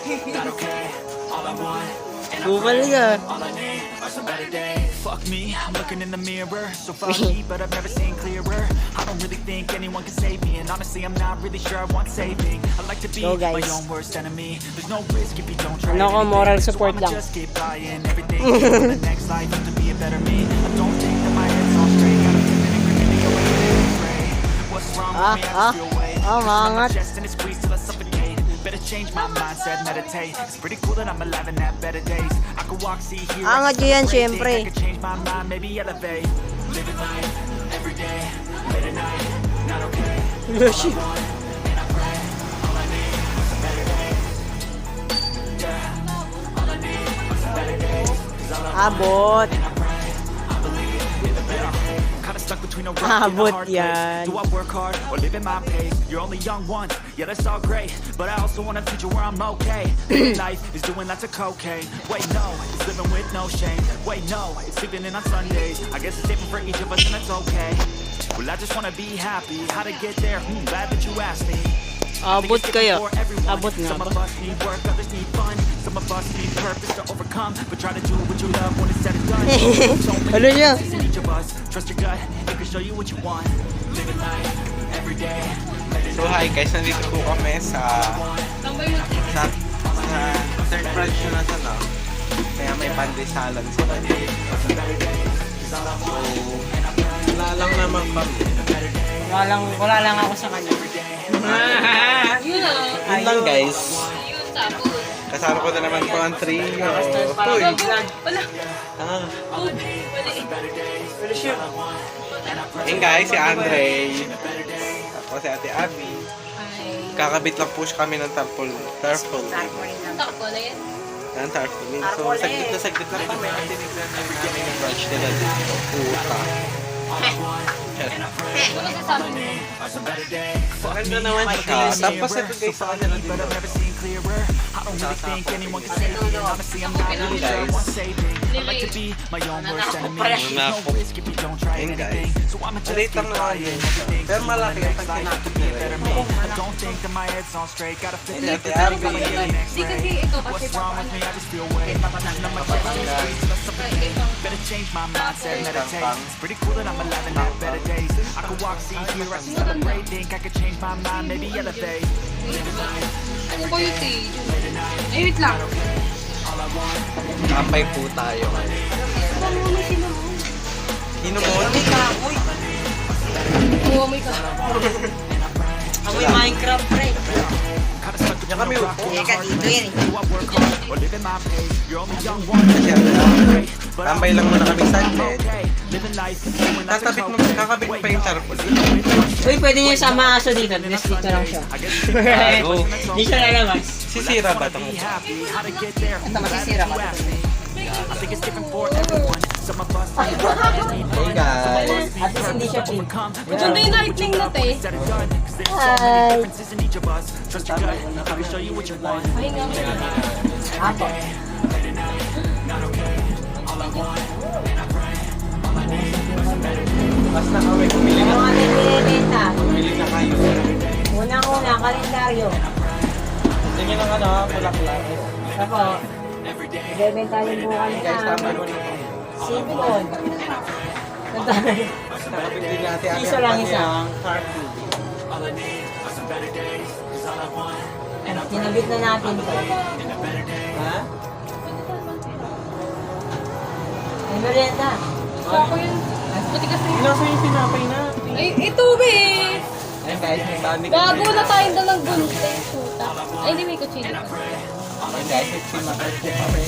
not okay. All I want, Bukal ka. all I need are some better days. Fuck me, I'm looking in the mirror, so foggy, but I've never seen clearer. I don't really think anyone can save me, and honestly, I'm not really sure I want saving. I like to be Go, my guys. own worst enemy. There's no risk if you don't try Ano ko, anything. moral So support I'ma lang. just keep buying everything for the next life to be a better me. I don't think that my head's on straight. Gotta flip it and grip it, away and pray. What's wrong with me? I just feel weight. Pushing on my mangat. chest and it squeezes till I suffocate. Better change my mindset, meditate. It's pretty cool that I'm alive and have better days. I could walk, see, hear, Angat I yan, can syempre. I could change my mind, maybe elevate. Living life every day, late at night, not okay. All I want, and I pray, all I need are some better days. Yeah, all I need are some better days. 'Cause all I want, Abot. and I pray, I believe in the better days. Kinda stuck between a rock and a Abot hard place. yan. Do I work hard or live at my pace? You're only young once, yeah, that's all great. But I also want a future where I'm okay. Living life is doing lots of cocaine. Wait, no, it's living with no shame. Wait, no, it's sleeping in on Sundays. I guess it's different for each of us and that's okay. Well, I just wanna be happy. How to get there? Glad that you asked me. I think Abot it's different kaya. for everyone. Abot nga Some ba? of us need work, others need fun. Some of us need purpose to overcome. But try to do what you love when it's said and done. So many Ano niya? chances in each of us. Trust your gut, it can show you what you want. Living life every day. So hi guys, nandito po kami sa third branch na sa no. Kaya may pandesalan sila. So, wala lang naman kami. Wala lang ako sa kanya. Yun lang guys. Kasama ko na naman po ang trio. Uy! Ah. Ayun guys, si Andre. Tapos si Ate Abby. Kakabit lang po kami ng tarpaulin. Yan, tarpaulin. So, saglit lang kami. At tinignan namin yung branch nila dito. Puta. Maganda naman siya. Tapos ito guys, sa kanila dito. I don't really think anyone can save me. And honestly, I'm not really sure I want saving. I like to be my own worst enemy. There's no risk if you don't try Ayun anything. guys. So I'ma just Maliit keep lang naman buying yun. everything. Pero malaki The ang next life to be a better me. I don't think that my head's on straight. Gotta flip it, Ate flip it, Abby. go and get the next ray. What's wrong with me? I just feel weight. Pushing on my chest and it squeezes till I suffocate. Better change my mindset, meditate. It's pretty cool that I'm alive and have better days. I could walk, see, hear, I should celebrate. Think I could change my mind, maybe elevate. Living life Ano ba yun, Tay? Ay, wait lang. Kampay po tayo. Inomon? Oo, may ka. Amoy Minecraft, pre. Kinda stuck between kami, a rock and a Teka, hard dito place. yan. Do I work hard or live at my pace? You're only young once. But I'm Tambay lang muna kami saglit. okay. Living life is doing lots of Kakabit mo pa yung tarpaulin. Uy, pwede niyo sama aso dito. Just dito lang siya. Gago. Hindi siya lalabas. Sisira ba itong Ito, masisira pa. I think it's different for everyone. Some of us need work, others need Hey fun. guys. At least hindi siya pink. Maganda yung lightning na, Tay. Said and done, 'cause there's so many differences in each of us. Trust your gut, I can show you what you want. Ay, nga mo. Apo. Basta kami, bumili Ano na. nga nilibenta? Bumili na kayo. Unang-una, kalendaryo. Tingin ng ano, kulak-kulak. Apo. Ibebenta rin bukas Guys, na. tama ko naman. Silicone. Nakabit din natin ang Isa lang, isa. kanyang cartoon. Tinabit na natin ito. Ha? May merienda. Ako yun. Matigas na yun. Nasa yung pinapay na. Ay, ito, be! Ayun guys, may bani Gago na tayo dalang gunte. Puta. Ay, hindi may kutsili. Ayun guys, nagsimatay po kami.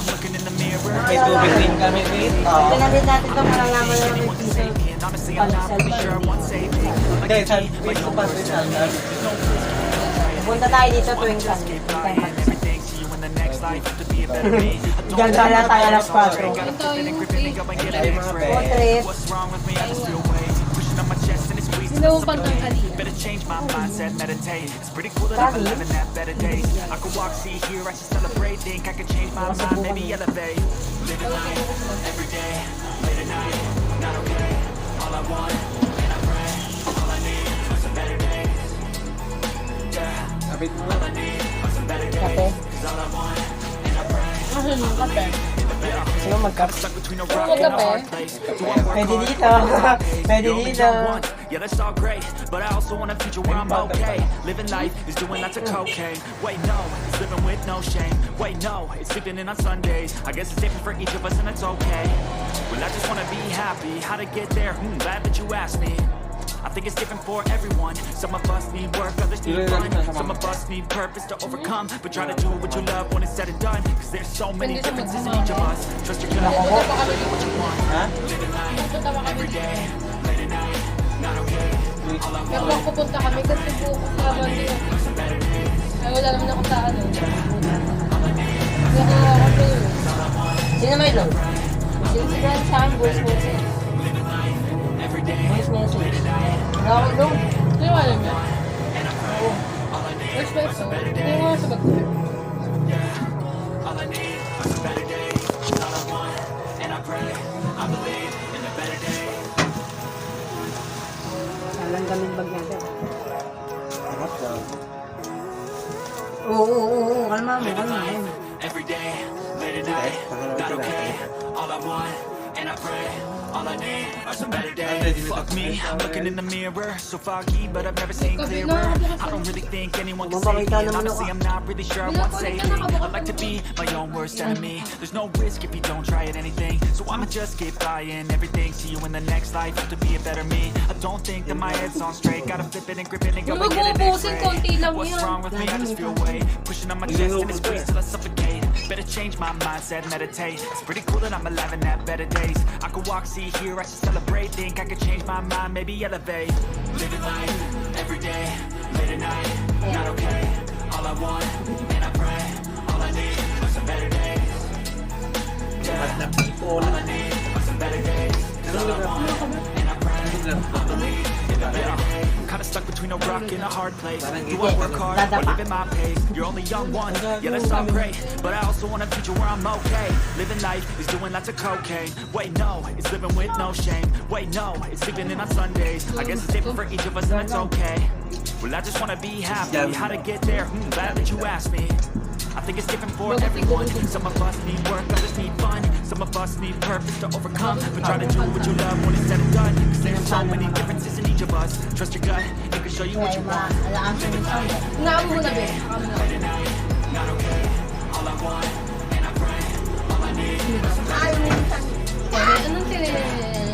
Looking in the mirror, May tubig din kami dito. Tinabit natin ito para naman na may piso. and honestly, I'm not really sure I want saving. Guys, sabi ko pa rin sana. Pupunta tayo dito tuwing kan. Everything to you in the next life to be a better me. Gagala tayo alas 4. Ito yung Ay mga be. Trip. What's wrong with me? I just feel weight pushing on my chest and it squeezes. Sino mo pang kanina? Better change my mindset, meditate. It's pretty cool that I'm alive and have better days. I could walk, see, hear, I should celebrate. Think I could change my mind, maybe elevate. Living life every day, late at night, not okay. All I want, and I pray, all I need are some better days. Yeah, Sabit mo. all I need are some better days. Kape. yung kape? Sino magkap? Stuck between a Oo, rock and a magkape. hard place. Do I work Pwede hard dito. or live life? Pwede You only dito. young once. Yeah, that's all great, but I also want a future where I'm okay. Living life is doing lots of cocaine. Wait, no, it's living with no shame. Wait, no, it's sleeping in on Sundays. I guess it's different for each of us, and it's okay. Well, I just wanna be happy. How to get there? Glad that you asked me. I think it's different for everyone. Some of us need work, others need fun. Some of us need purpose to overcome. But try to do what you love when it's said and done. Cause there's so many differences in each of us. Trust your gut, Pupunta pa kami do what you want. Ha? Pupunta pa kami dito. Pero kung pupunta kami kasi bukas na Monday office. Ay, wala naman ako sa ano. Wala ako ako yun. Sino may load? Sinisigahan sa akin, voice message. Voice message. Wala akong load. Hindi mo alam yan? Where's my phone? Hindi mo nga sa bag ko. Alam kami bag natin. Harap daw. Oo. Kalma mo, kalma mo. Every day, late at night, not okay. All I want, and I pray, all I need are some better days. Fuck me, I'm looking in the mirror, so foggy, but I've never seen clearer. I don't really think anyone can save me, and honestly, I'm not really sure I want saving. I like to be my own worst enemy. There's no risk if you don't try at anything, so I'ma just keep buying everything to you in the next life to be a better me. I don't think that my head's on straight, gotta flip it and grip it and go and get an Mag-uubusin, konti X-ray. lang What's yan. wrong with me? I just feel weight pushing on my chest and it squeezes till I suffocate. Better change my mindset, meditate. It's pretty cool that I'm alive and have better days. I could walk, see, hear, I should celebrate. Think I could change my mind, maybe elevate. Living life every day, late at night, not okay. All I want, and I pray, all I need are some better days. Dapat na people. All I need are some better days. All I want, and I pray, I believe in the better days. Kinda stuck between a rock and a hard place. Do I work hard or live at my pace? You're only young once, yeah, that's all great. But I also want a future where I'm okay. Living life is doing lots of cocaine. Wait, no, it's living with no shame. Wait, no, it's sleeping in on Sundays. I guess it's different for each of us, and it's okay. Well, I just wanna be happy. How to get there? Glad that you asked me. I think it's different for everyone. Some of us need work, others need fun. Some of us need purpose to overcome. But try to do what you love when it's said and done. Cause there's so many differences in each of us. Trust your gut, it can show you what you want. Alaan ko yung sound. Hinaan mo na, be. Hinaan mo na. Not okay. All I want, and I pray, all I need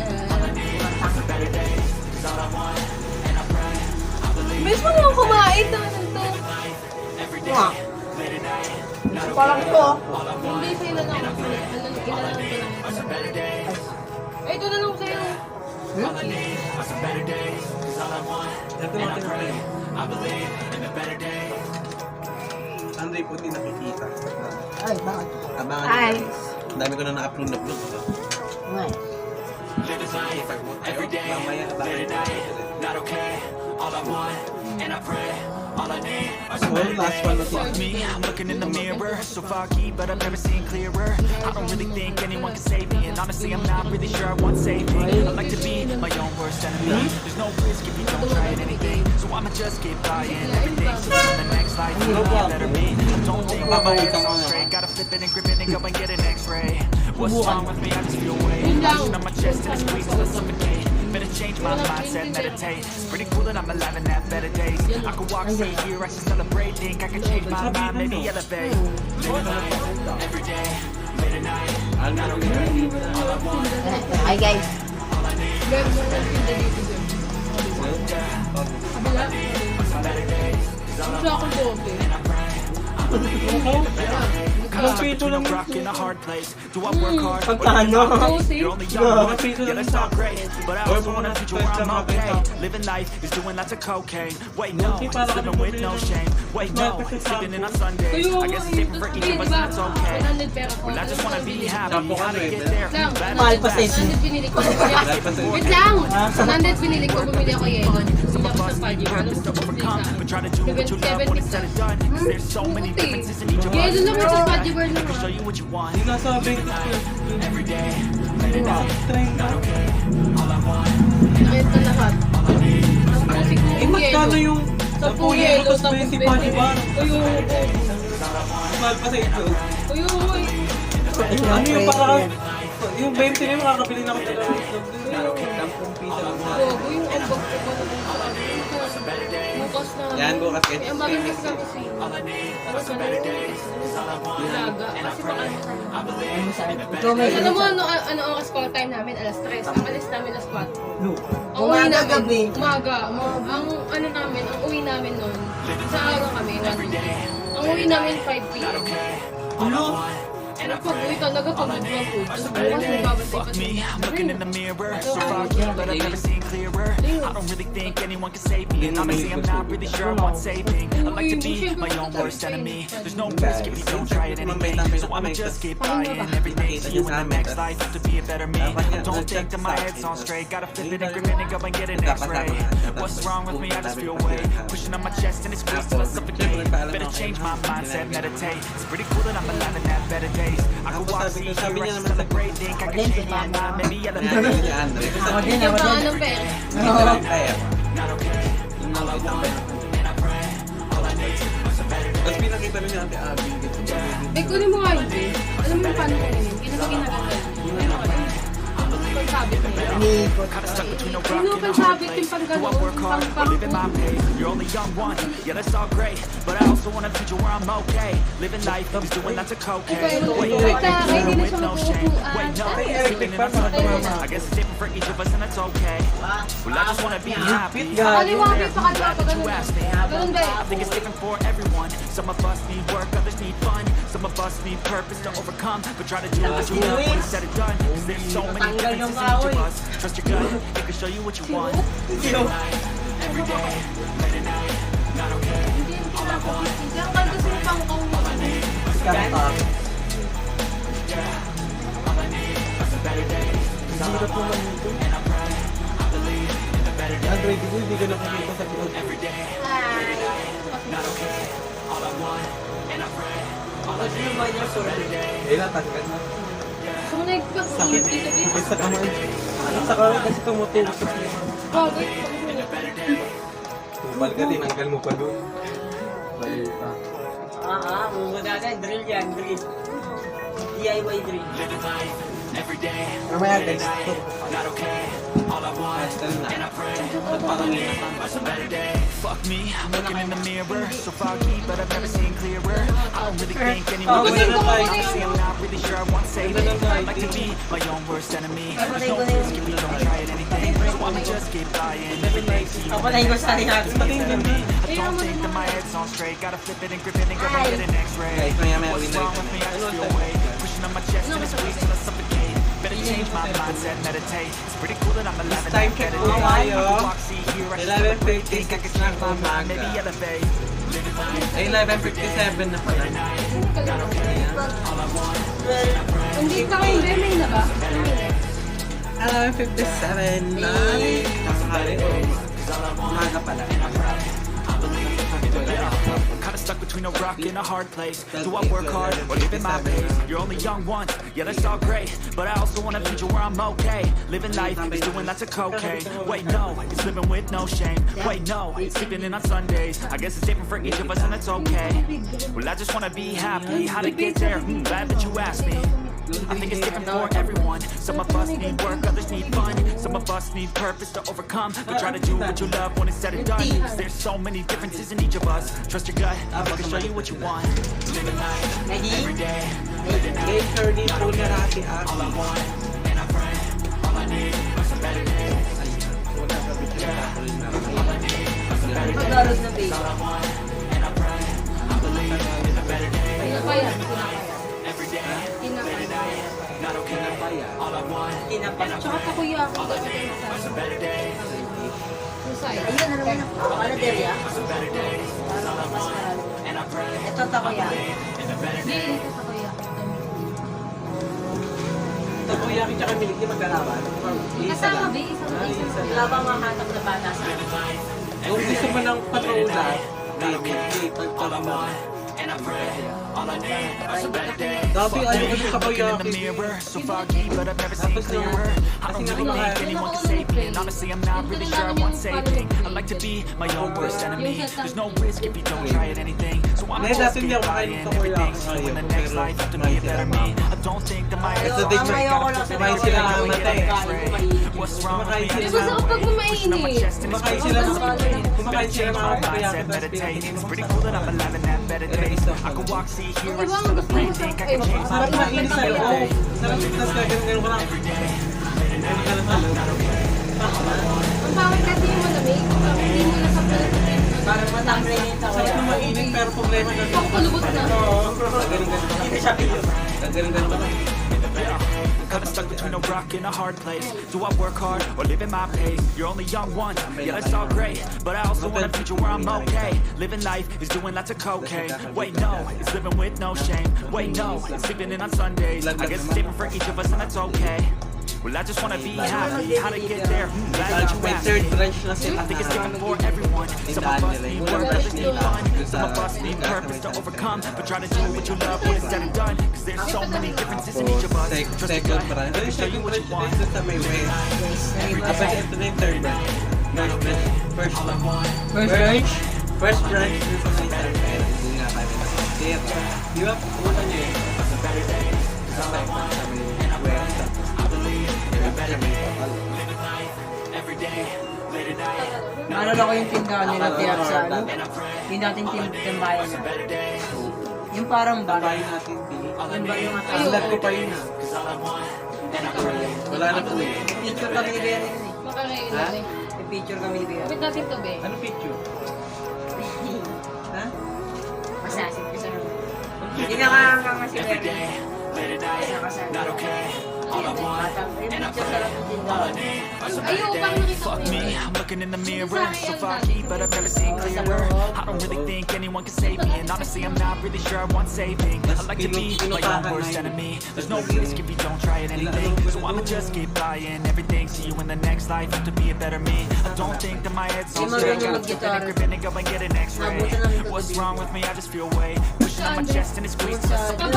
Anong are better days. Cause all I want, and I pray, I believe Bilis mo naman kumain. Tangan to. every day, late at night, not okay. Parang to. All I want, Hindi sa'yo na lang. Ilalang ko are some better days. lang. Ay, ito na lang sa'yo. All I need are some better days. Cause all I want, Ito and I natin pray, pray. I believe in a better day. Sunday po hindi nakikita. Ay, bakit? Abangan Ay. nyo. Ang dami ko na na-upload na vlog. Ngay. Living life every day, Mamaya late at night, not okay. All I want, and I pray, all I need are some Well, better last one days. na to. Fuck me, I'm looking in the mirror, so foggy, but I've never seen clearer. I don't really think anyone can save me, and honestly, I'm not really sure I want saving. I like to be my own worst enemy. There's no risk if you don't try at anything, so I'ma just keep buying everything. So in the next life, you'll be a better me. I don't think that my head's on straight. Gotta flip it and grip it and go and get an X-ray. What's wrong with me? I just feel weight pushing on my chest and it squeezes till I suffocate. Better change my mindset, meditate. It's pretty cool that I'm alive and have better days. I could walk, see, hear, I should celebrate. Think I could change my mind, maybe elevate. Living life every day, late at night, not okay. All I want, Hi guys. all I need Grab mo na yung pinda dito. Kabila. are better days. Gusto akong bote. Kinda stuck between a rock and a hard place. Do I work hard or live Pagkano? my pace? You're only young once, Piso yeah, lang that's all sa- great. But I also want a future where I'm okay. Living life is doing lots of cocaine. Wait, no, it's living with no shame. Wait, no, it's sleeping in on Sundays. I guess it's different for each of us, and it's okay. 100 pera ko. Well, I just wanna be happy. How to get there? Lang. Glad Mahal that pa sa you asked. inyo. 100 binili ko. Wait lang! 100 binili ko. Bumili ako yelo. Some Bumili of ako us sa need Fudgy. purpose to overcome, but try to do what you love when it's said and done. Cause there's so many differences in each of us. Yelo lang ako sa Fudgy World I can show naman. you what you want. Hindi nasa 20 Every day, late at night, Train na. not okay. All I want, Ito lahat. all I need. Eh, magkano yung 10 yelo, tapos 20 pa, di ba? Uyo, Mahal pa sa ito. uyo, uyo. Ano yung para... Yung 20 na yung makakabili na ako talaga. Yung pizza lang na. Gogo, yung ambag ko ba naman sa ano? Bukas na. Yan, bukas kasi. Ang maganda sa kusina. Tapos ano yung laga. Kasi baka Ikaw may alam mo ano oras call time namin? Alas 3. Ang alis namin alas 4. Ang uwi Umaga, namin, gabi. umaga. Ang ano namin, ang uwi namin noon, sa araw kami, 1 week. Ang uwi namin 5 p.m. Ano pag uwi talaga pag nag-food? Tapos bukas yung babantay pa Fuck me, I'm looking in the mirror, so foggy, but I've never seen clearer. I don't really think anyone can save me, and honestly I'm not really sure I want saving. I like to be my own worst enemy. There's no risk if you don't try it anything, so I'ma just keep buying everything. See you in the next life, have to be a better me. I don't think that my head's on straight, gotta flip it and grip it and go and get an X-ray. What's wrong with me? I just feel weight pushing on my chest and it squeezes till I suffocate. Better change my mindset, meditate. It's pretty cool that I'm alive and have better days. I could walk, see, hear, I should celebrate, think I can change my mind, maybe elevate. Ni Andre. Ako din, Yung ako din. pangalan pera. Oo. Kaya pa. Yung nakita ko. Tapos pinakita rin niya Ate Abby. Eh, kunin mo nga yun, eh. Alam mo yung paano ko yun? Ginagawa ginagawa. Pagsabit na yun. Iniikot. Kinda stuck between a rock Sino and a hard pagsabit yung place. pang Do I work hard or live in my pace? You're only young once, yeah that's all great, but I also want a future where I'm okay. Living life is doing lots of cocaine. Wait, no, Hindi na with siya no shame. Wait, no, mapuupuan. sleeping in a Sunday. I guess it's different for each of us and that's okay. Well, I just wanna be happy. Kaliwa ko sa kaliwa Glad pa that you ganun. asked me. Ganun ba I think it's different for everyone. Some of us need work, others need fun. Some of us need purpose to overcome, but try to do what you love when it's said and done. 'Cause there's so many differences in each of us. Trust your gut, it can show you what you want. Every day, late at night, not okay. Pero kahit kasi yung pang kong Kanta. Hirap naman nito. Andre, hindi ka nakikita sa likod. Ano ba yung sorry? Eh, natanggal na. sumunod ka. Sakit. Dito, dito. Sakit sa kamay. Sa kamay kasi tumutulog sa sila. Bagay. Tumal ka, tinanggal mo pa doon. Balita. Mumadaga, drill yan, drill. DIY drill. Mamaya guys, ito. Not okay, all I want. Pastel na. Parang fuck me, I'm looking in the mirror, so foggy, but I've never seen clearer. I don't really think anyone Oh, can wala na tayo. see. I'm not really sure I want saving. I like to be my own worst enemy. There's no risk if you don't try it anything, so I'ma just keep buying everything. See you Ako na yung sa lahat. I don't think that my head's on straight. Gotta flip it and grip it and go and get an X-ray. Guys, maya-maya What's winner wrong ito. with me? I just feel weight pushing on my chest and it squeezes till I suffocate. Better change my mindset, meditate. It's pretty cool that I'm alive and Time have check better po days. tayo. I can walk, see, hear, I should 11:56 think I can na change my mind, maybe umaga. elevate. Ay, 11:57 na pala. Hindi ka kayo, may na ba? 11:57 na. Nakakali. Umaga pala. Kinda stuck between a rock and a hard place. Do I work hard or live in my pace? You're only young once, yeah that's all great, but I also want a future where I'm okay. Living life is doing lots of cocaine. Wait no, it's living with no shame. Wait no, it's sleeping in on Sundays. I guess it's different for each of us and that's okay. Well I just wanna be happy. How to get there? Glad that you asked me. I think it's different for everyone. Some of us need work, others need fun. Some of us need purpose to overcome, but try to do what you love when it's said and done. 'Cause there's so many differences in each of us. Trust your gut, it can show you what you want. Living life every day. Gay 30 po na rati at. Pagdarog na baby. Pinapaya. Tinapay. Tsaka takoyaki dapat yung sa Susay. Ayun, ano naman ako? Panaderia? Ito takoyaki. Hindi, ito takoyaki. Takoyaki tsaka miliki magkalaban. Kasama, be. Isang Wala bang mahanap na bata sa akin? Kung gusto mo ng patrola, maybe, pagpag mo. Dati ayaw ko yung Looking in the takoyaki. mirror, so foggy, but I've never seen clearer. I don't really think anyone can save me, and honestly, I'm not really sure I want saving. I like to be my own worst enemy. There's no risk if you don't try at anything, so I'm Hindi, just dati hindi keep ako buying makain ng everything. takoyaki. So in the next life, have to be a better me. I don't think that my head's Ito on din straight. yung Gotta flip it kumain and sila go ng and get matay. an X-ray. What's wrong with me? I just Diba sa feel kapag away. Pushing on my mainit? chest and it's Kumakain cold. sila It's ng better kumakain sila change ng my takoyaki, mindset, tapos meditate. It's pinag- pretty cool that I'm alive and have better days. I can walk, see, hear, I Diba just ang gusto celebrate. mo sa Think I can change my Parang mind mainit maybe sa'yo. every Oo. day. Tapos gagawin ko lang. Meron ka lang sa loob. Ang pangit kasi yung malamig. Hindi mo na sa pala. Parang matangre yung Sarap na mainit pero problema na. Ako kulubot na. Oo. Gagaling-galing. Hindi siya piyo. Gagaling-galing pa. Kinda stuck between a rock and a hard place. Do I work hard or live at my pace? You're only young once, yeah, that's all great. But I also want a future where I'm okay. Living life is doing lots of cocaine. Wait, no, it's living with no shame. Wait, no, it's sleeping in on Sundays. I guess it's different for each of us, and that's okay. Well, I just wanna be happy. How to get there? Glad that you May asked third me. branch na sila. I think it's different for everyone. Some of us need work, others need fun. Some of us need purpose to overcome. But try to do what you love when it's said and done. Cause there's so many differences in each of us. Trust your Second gut, branch. I can show you what you want. Ito sa may way. Tapos ito na yung third branch. Third branch. First branch. First branch. Ito sa may third branch. Hindi nga kami nakasir. Di ba? Pumunta niyo eh. Sa may way. Ano na ko yung tindahan nila tiyak sa ano? Yung dating timbayan na. Yung parang bagay. Babayin natin, P. Yung ba yung Sulat ko pa yun ah. Wala na po eh. picture kami ni Bea yun eh. Makakain Ha? natin. May picture kami ni Bea. Kapit natin to, be. Ano picture? Ha? Masasin ko sa naman. Hindi nakakanga nga si Bea. Nakasal. Yung picture sa lang ng tindahan. Ayun, pang nakita ko Fuck yun. me, I'm looking in the mirror, so foggy, but I've never seen clearer. I don't really think anyone can save me, and honestly, I'm not really sure I want saving. I like to be my own worst enemy. There's no risk if you don't try at anything, so I'ma just keep buying everything. See you in the next life, have to be a better me. I don't think that my head's on straight. Gotta flip it and grip it and go and get an X-ray. What's wrong with me? I just feel weight pushing on my chest and it squeezes my soul.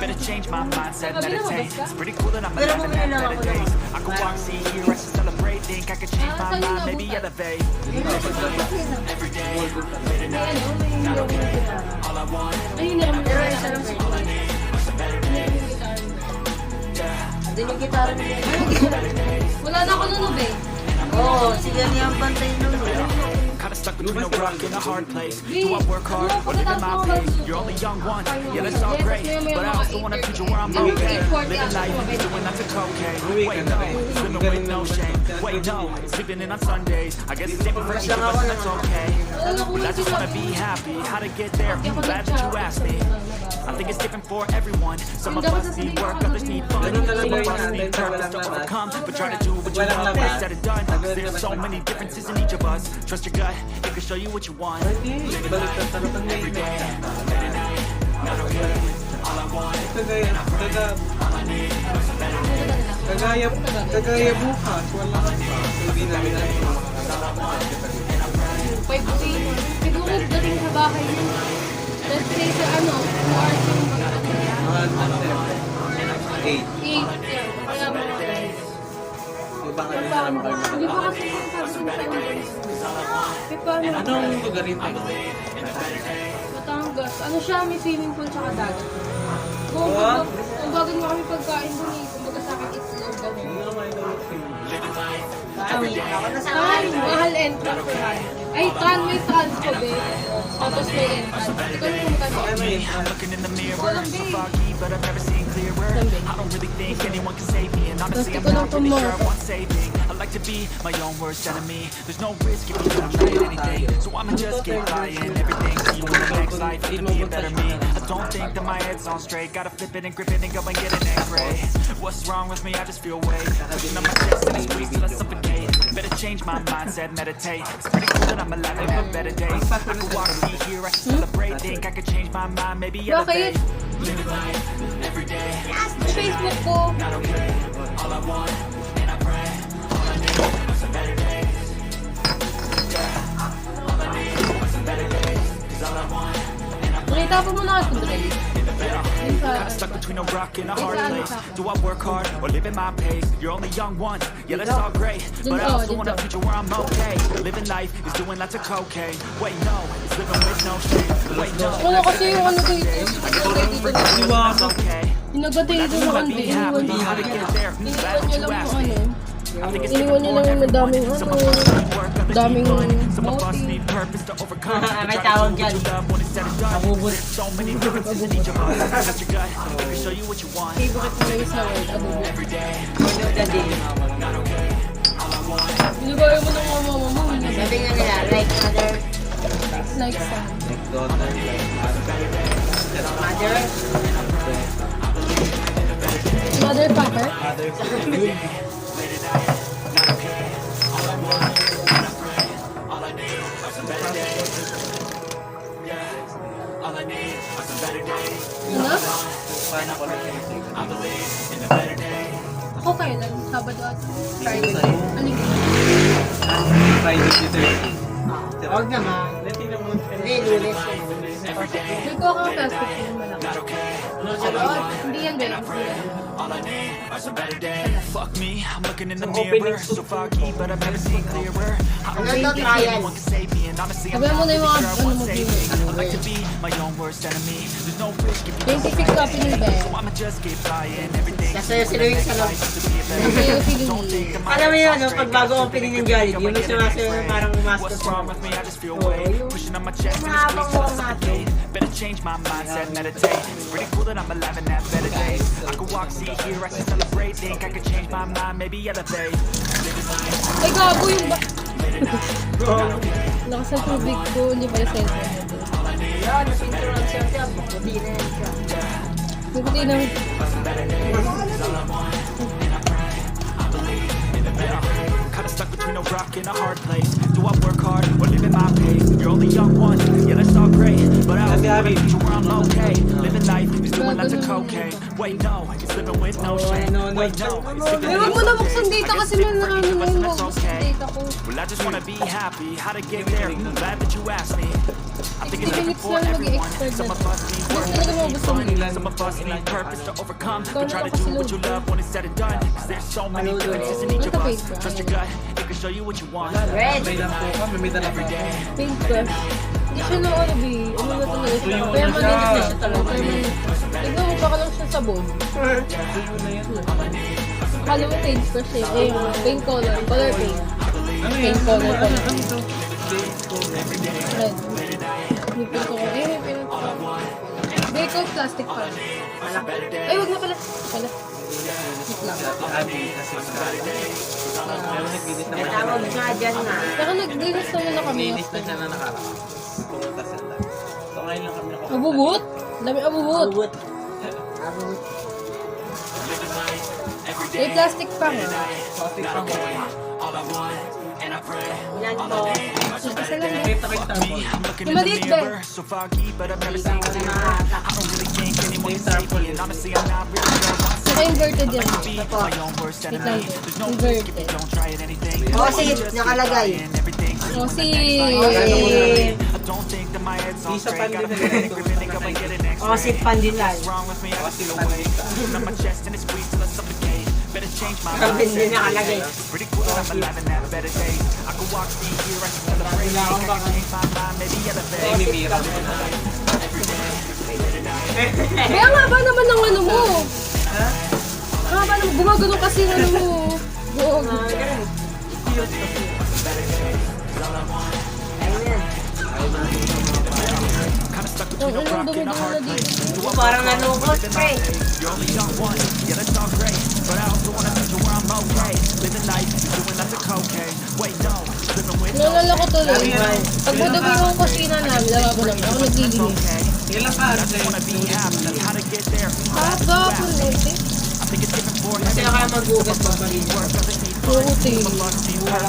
Better change my mindset, meditate. It's pretty cool that I'm alive and have better days. I can walk, see, hear, I should celebrate. Think I could change my mind, maybe elevate. Every day, late at night, not okay. All I want, Ayun na naman. Pero isa lang siya. Doon yung gitara ni Bea. Wala na ako nun, be. Oo, sila niya ang bantay nun eh. kinda stuck between a rock and a hard place. Do I work hard or live at my pace? You're only young once, yeah, that's all great. But I also want a future where I'm okay. Living life is doing lots of cocaine. Wait, no, it's living with no shame. Wait, no, it's sleeping in on Sundays. I guess it's different for each of us, and that's okay. Well, I just wanna be happy. How to get there? Glad that you asked me. I think it's different for everyone. Some of us need work, others need fun. Some of us need purpose to overcome. But try to do what you love when it's said and done. 'Cause there's so many differences in each of us. Trust your gut, it can show you what you want. Balik ka sa lapan Every na day, late at night, not okay. All I want, Kagaya bukas, wala ka pa. Hindi namin alam kung makakasama. 5 siguro dating sa bahay yun. Let's say sa ano, 2 hours yung mag-ano. 8. 8, yeah. Kaya mga Ibang ano na naman kayo Hindi makakasama. pa kasi yung sabi ko sa inyo. Eh, paano? Anong lugar rin ito? Batangas. Ano siya, may swimming pool tsaka dagat. Kung What? ang bagay mo kami pagkain doon eh. Kumbaga sa akin, itlog kami. Hindi naman ito. Ay, mahal entrance ko yan. Ay, may trans ko, be. Tapos may entrance. Ikaw yung pumunta mo. I'm looking in the mirror, so foggy, but I've never seen clearer. I don't really think anyone can save me, and honestly, I'm not really sure I want saving. I like to be my own worst enemy. There's no risk if you don't try anything, so I'ma just keep buying everything. See you in the next life, have to be a better me. I don't think that my head's on straight. Gotta flip it and grip it and go and get an X-ray. What's wrong with me? I just feel weight pushing on my chest and it squeezes till I suffocate. Better change my mindset, meditate. It's pretty cool that I'm alive and have better days. I can walk, see, hear, I should celebrate. Think I could change my mind, maybe elevate. Living life every day. Facebook ko. Not okay. All I want, and I pray. All I need are some better days. Yeah. All I need are some better days. 'Cause all I want, and I pray. Itapon mo na ito, Dre. Yung sa... Kinda stuck between a rock and a hard Isa, place. isa. Do I work hard or live at my pace? You're only young once, yeah, that's all great. But I also want a future where I'm okay. Living life is doing lots of cocaine. Wait, no, it's living with no shame. Wait, no, Wala kasi yung ano dito. Sinagay dito na. it's okay. Sinagay dito na hindi. Iniwan niyo. How to get there? Iniwan niyo lang yung ano. I think it's Iniwan niyo lang yung madaming ano. some of us need work, others need Daming fun. Some of us motive. need purpose to overcome. May Try to tawag do what dyan. you love when it's said and done. Abubot. There's so many differences in each of us. Trust your gut, it can show you what you want. Favorite mo na yung sa word. Adobo. Every day, End of the day. not okay. All I want. Binigay mo ng mama mo. Sabi nga nila, like mother, Like sa... Like daughter, like mother, Motherfucker. mother. Ano? Paano ko lang yung Ako kailan? Sabado at Friday. Ano yun? Friday the 13th. huwag naman. Hindi, lunes yun. Nagkuha kang plastic yun malaki. Hindi yan ba? Fuck me, I'm looking in the mirror. So foggy, but I've never seen clearer. I don't Ano think to, trial? anyone can save me, and honestly, I'm Sabihan mo not na yung really mga sure I ano want mo save dito. me. I like to be my own worst enemy. There's no risk if you 26 copy ng bed. so I'ma just keep flying. Everything Kasi sila yung sa loob. to be a better Kasi yung feeling Don't mo. think that my Alam mo yun, head's no, on pag bago opening ng Jollibee, yung may sumasayo na parang umaskas What's sa wrong with me? I just feel weight pushing on my chest and it's Mahabang squeezing mo my natin. suffocate. Better change my mindset, meditate. It's pretty cool that I'm alive and have better days. I could walk, see, hear, I can celebrate. Think I could change my mind, maybe elevate. Ay, gago yung ba? Lakas ang tubig ko, hindi pala sensor mo to. Yan, napinturan siya siya, puti na yan siya. Puputi ng... Kinda stuck between a rock and a hard place. Do I work hard or live at my pace? You're only young once, yeah, that's all great. But I also want a future where I'm okay. Living life is doing lots of cocaine. Wait, no, it's living with no shame. Wait, no, it's living Ay, wag mo na buksan data kasi man na ano mo yung buksan data ko. Well, I just wanna be happy. How to get there? Glad that you asked me. I think 60 it's different minutes for lang everyone. mag-i-expert Some na. of us need work, Gusto talaga others need mabuksan fun. mo. Some of us need purpose to overcome. Ikaw But try na to do what you kasi love when it's said and done. 'Cause there's so many differences in each of us. Trust your gut, it can show you what you want. Red. May lang po kami, may dala po. Pink brush. Hindi siya na ano, B. Ano na talaga siya? Permanent na siya talaga. Permanent. Tignan mo, baka lang siya sabon. Akala mo paint brush eh. Eh, paint color. Color paint. Paint color. Color paint. Red. May pink ko. Eh, may pink ko. Bacon plastic pa. Ay, wag na pala. Pala. Wait lang. Abi, kasi pero naglinis naman siya. Tawag nga dyan na. Saka nag-dinis naman na kami. Naglinis na siya na nakaraan. Pumunta sila. So ngayon lang kami nakapunta. Abubot? Dami abubot. Abot. Abot. May plastic pa nga. Plastic pa mo. Ilan to? Isa lang. Kita mo. I'm looking in Yung the maliit mirror, so foggy, but I've never seen clearer. I don't really think anyone can save me, and honestly, I'm not really sure I want Saka inverted yan. to be my own worst Wait lang. enemy. There's no risk if you Inverted. don't try at anything. O, si nakalagay. And everything. O si... Eh, I don't think that my head's on Isa straight. pa Got a din feeling really think I might get an O, si X-ray. Pandilay. What's wrong with me? I just feel away. On my chest and it squeezes till I suffocate. Better change my Sabi din mindset. nakalagay. It's pretty cool that I'm alive and have better days. I could walk, see, hear, I can celebrate. Think I can change my mind, maybe elevate. Ay, mimira mo na. Kaya nga ba naman ng ano mo? Nga ba naman? Gumagano kasi yung ano mo. Buog. Kinda stuck Ang between a ilang rock and a hard dumi-dumi na place. dito. Parang nanukot, pre. You're only young one, yeah, that's all great. But I also want a future where I'm okay. Living life, doing lots of cocaine. Wait, no, living with no Nalala ko tuloy. Pag madumi yung kusina namin, lavabo namin. Ako naglilinis. okay. Ilang ka? I just wanna be happy, how to get there. Bakit gapon na ito? I think it's different for Kasi everyone. kaya magbugas pa ba rin? Work, others need Puti.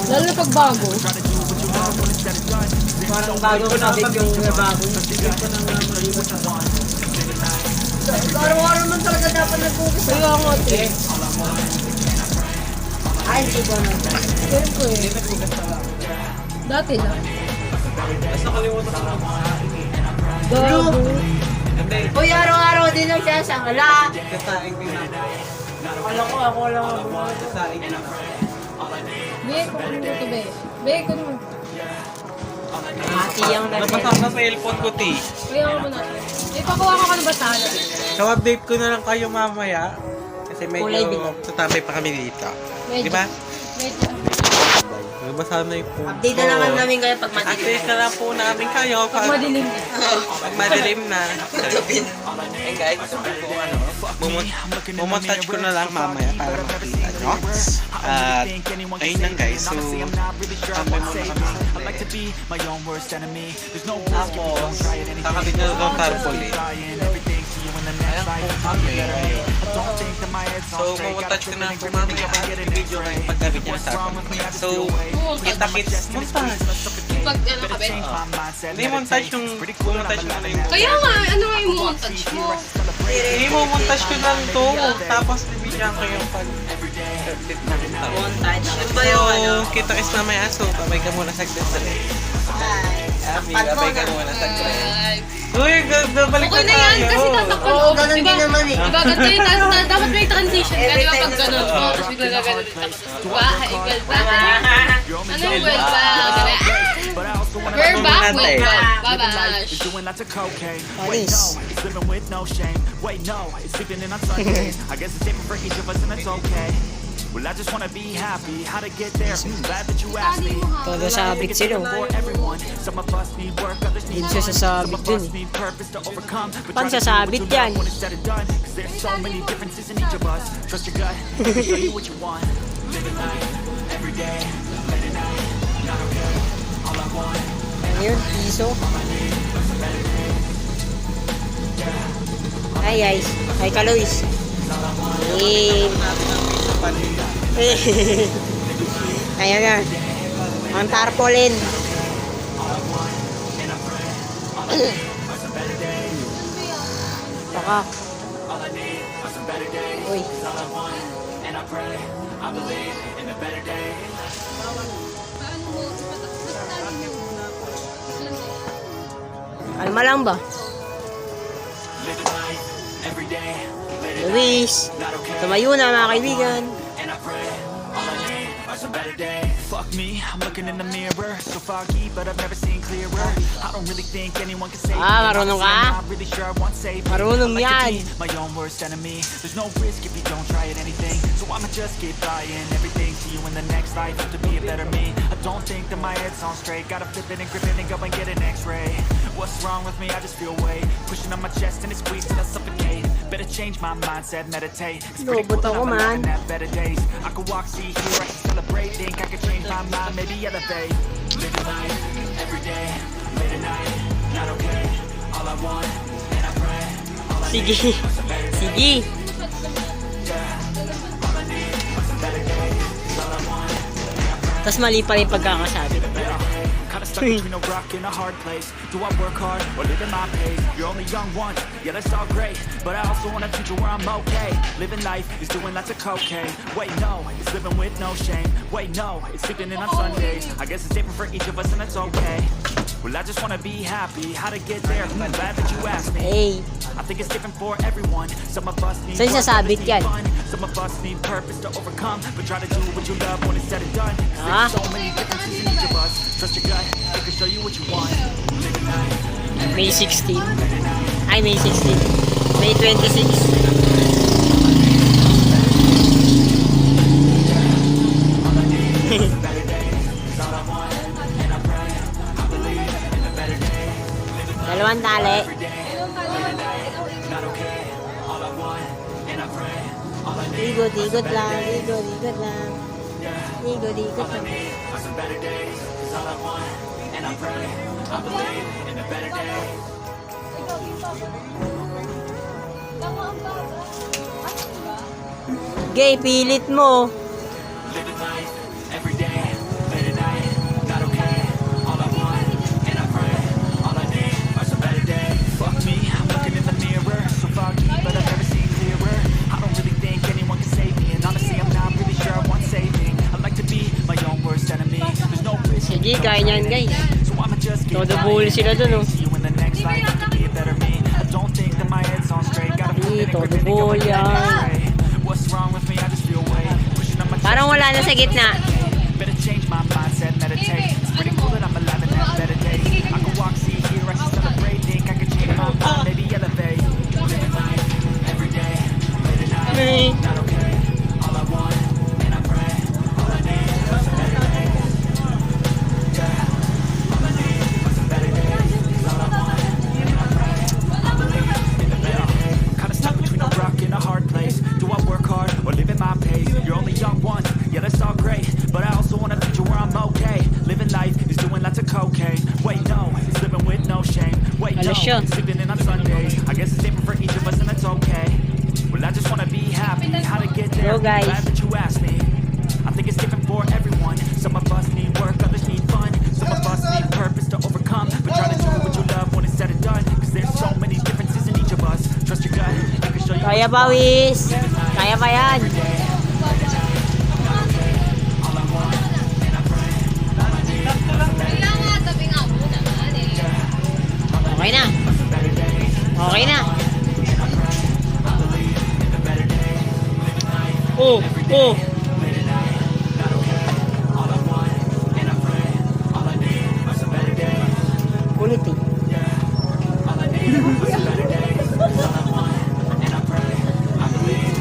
Lalo na pag bago. try to do what you love when it's said and done. Parang bagong kabit yung bago. Araw-araw man talaga dapat nagbugas. Kaya nga ito. Ay, hindi ko na. Siyempre. Dati lang. Tapos nakalimutan ko lang. Gago. Hindi, Uy, araw-araw din nagsasangala. kasaing din ako. Ako lang ako. Kasaing din ako. Be, kunin mo to, be. Be, kunin mo. Mati yung Nabasa na sa cellphone ko, T. Kaya mo na. May pakuha ka ng basahan. So, update ko na lang kayo mamaya. Kasi Kulay medyo bilog. tatambay pa kami dito. Medyo. Di ba? Medyo. Nabasa na yung phone Update na ko. naman namin kayo pag madilim. Update na lang po namin kayo Pag madilim din. pag madilim na. Eh guys, bumontage ko na lang mamaya para makita nyo. At ayun lang guys, so tambay muna kami. Ako, kakabit na lang tarpaulin. Ayan po kami. So, bumontage ko na lang po mamaya at video kayo pagkabit niya sa tarpaulin. So, kita-kits montage. Pag ano ka, be? Hindi montage yung bumontage mo na yung Kaya nga, ano nga yung montage mo? hindi mo montage ko lang to. Tapos bibigyan ko yung pag-edit na rin tao. Montage. Yun ba So, yung ano? kita-kits mamaya. So, babay ka muna saglit sa Abi, babay ka muna saglit. Ay. Uy, babalik Okay na na yan, tayo. kasi tatakpan Oo, ganun din naman eh. Diba, ganito yung dapat may transition ka, di ba, pag ganun mo, Oo. tapos bigla gagano din ako. Bahay, welcome. Ano yung welcome? We're back, welcome. Babash. Is doing lots of cocaine. Panis. Wait, no, it's living with no shame. Wait, no, it's sleeping in on Sundays. I guess it's different for each of us and that's okay. Well, I just wanna be happy. How to get there? Glad that you asked me. Todo sabit sila. For everyone, some of us need work, others need Hindi siya sasabit some of dun us eh. need purpose to overcome. But Pan try to do sasabit what you love yan. when it's said and done. 'Cause there's so many differences in each of us. Trust your gut, it can show you what you want. Living life every day, late at night, not okay. All I want. Ano yun? Piso? Hi guys. Hi ka Luis. Ayan na. Ang tarpaulin. Baka. Uy. Alma lang ba? Luis. Tumayo na mga kaibigan. Fuck me, I'm looking in the mirror. So foggy, but I've never seen clearer. I don't really think anyone can save me. Marunong ka? I'm not really sure I want saving. Marunong I like to yan. be my own worst enemy. There's no risk if you don't try at anything. So I'ma just keep buying everything to you in the next life. Have to be a better me. I don't think that my head's on straight. Gotta flip it and grip it and go and get an X-ray. What's wrong with me? I just feel weight pushing on my chest and it squeezes till I suffocate. Better change my mindset, meditate. It's pretty cool Lobot that ako, I'm alive man. and have better days. I could walk, see, hear, I can celebrate. Think I could change my mind, maybe elevate. Living life every day, late at night, not okay. All I want, and I pray. Sige. Sige. Tapos mali pa rin pagkakasabi. Kinda stuck between a rock and a hard place. Do I work hard or live at my pace? You're only young once, yeah that's all great. But I also want a future where I'm okay. Living life is doing lots of cocaine. Wait no, it's living with no shame. Wait no, it's sleeping in on Sundays. I guess it's different for each of us and that's okay. Well I just wanna be happy. How to get there? I'm glad that you asked me. Hey. I think it's different for everyone. Some of us need Saan work, sasabit others need yan? fun. Some of us need purpose to overcome. But try to do what you love when it's said and done. 'Cause Ah. there's so many differences in each of us. Trust your gut, it can show you what you want. Living life. May 16. Ay, May 16. May 26. Dalawang tali. Ikot-ikot lang, ikot-ikot lang. Ikot-ikot lang. Gay, pilit mo. Living life every day, late at night, not okay. All I want, and I pray. All I need are some better days. Fuck me, I'm looking in the mirror. So foggy, but I've never seen clearer. I don't really think anyone can save me. And honestly, I'm not really sure I want saving. I like to be my own worst enemy. There's no risk. Sige, kaya niyan guys. So I'ma just keep Todo bully sila dun, oh. See you in the next life. To be todo boyan. What's wrong with me? I just feel weight pushing on my Parang wala na sa gitna. better change my mindset, meditate. It's pretty cool that I'm alive and have better days. I can walk, see, hear, I can celebrate. Think I can change my mind, maybe elevate. Living life every day, late at night, not okay. All I want, and I pray, all I need are some better days. Yeah, all I need are some better days. 'Cause all I want, and I pray, I believe in the better days. Kinda stuck between a rock and a hard place. Do I work hard or live at my pace? You're only young once, yeah, that's all great. But I also want a future where I'm okay. Living life is doing lots of cocaine. Wait, no, it's living with no shame. Wait, no, Alas siya. it's sleeping in on Sundays. I guess it's different for each of us and that's okay. Well, I just want to be happy. How to get there? Go, guys. Glad that you asked me. I think it's different for everyone. Some of us need work, others need fun. Some of us need purpose to overcome. But try to do what you love when it's said and done. Cause there's so many differences in each of us. Trust your gut, it can show you Kaya what's wrong. bawis. Kaya pa yan. Kailangan tabi nga muna. Okay na. Okay na. Oh, oh. Kulit eh.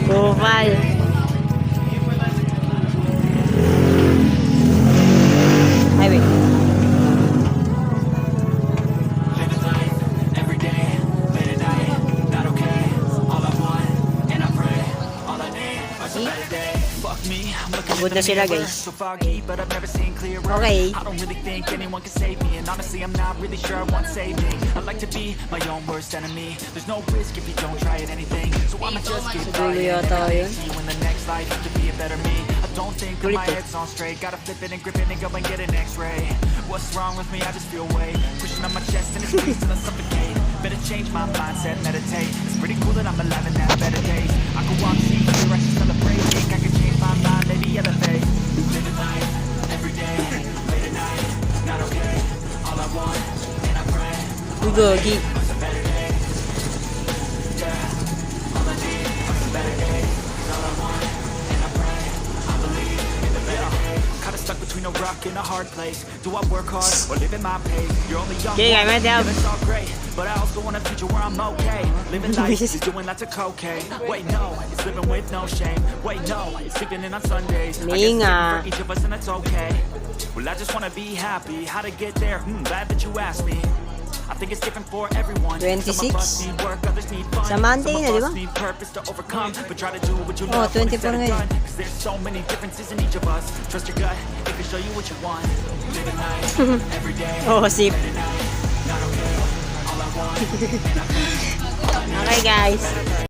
Bufal. Ay, wait. Every day, late at night, not okay. All I want, and I pray, all I need are some better days. Fuck me, I'm looking Pagod in na the sila, mirror, guys. so foggy, but I've never seen clearer. Okay. I don't really think anyone can save me, and honestly, I'm not really sure I want saving. I like to be my own worst enemy. There's no risk if you don't try at anything, so I'ma just keep Sa dulo trying. yata yun. See you in the next life to be a better me. I don't think that Kulit my eh. head's on straight. Gotta flip it and grip it and go and get an X-ray. What's wrong with me? I just feel weight pushing on my chest and it's freezing till I suffocate. Better change my mindset, meditate. It's pretty cool that I'm alive and have better days. I can walk, see, hear, I can celebrate. Think I can change my mind, maybe elevate. Living life every day, late at night, not okay. All I want, and I pray. Uy, gogi. Some better days. Yeah, all I need are some better days. 'Cause all I want, and I pray, I believe in the better days. Kinda stuck between a rock and a hard place. Do I work hard or live at my pace? You're only young, Okay, I'm once, down. yeah, that's all great. But I also want a future where I'm okay. Living life is doing lots of cocaine. Wait, no, it's living with no shame. Wait, no, it's sleeping in on Sundays. I guess it's Minga. different for each of us and that's okay. Well, I just want to be happy. How to get there? Glad that you asked me. I think it's different for everyone. 26? Some of us need work, others need fun. Sa Monday Some na, of di us ba? need purpose to overcome. But try to do what you Oh, love when it's 24 said and ngayon. done. 'Cause there's so many differences in each of us. Trust your gut, it can show you what you want. Living life every day. Oh, sip. Okay, guys.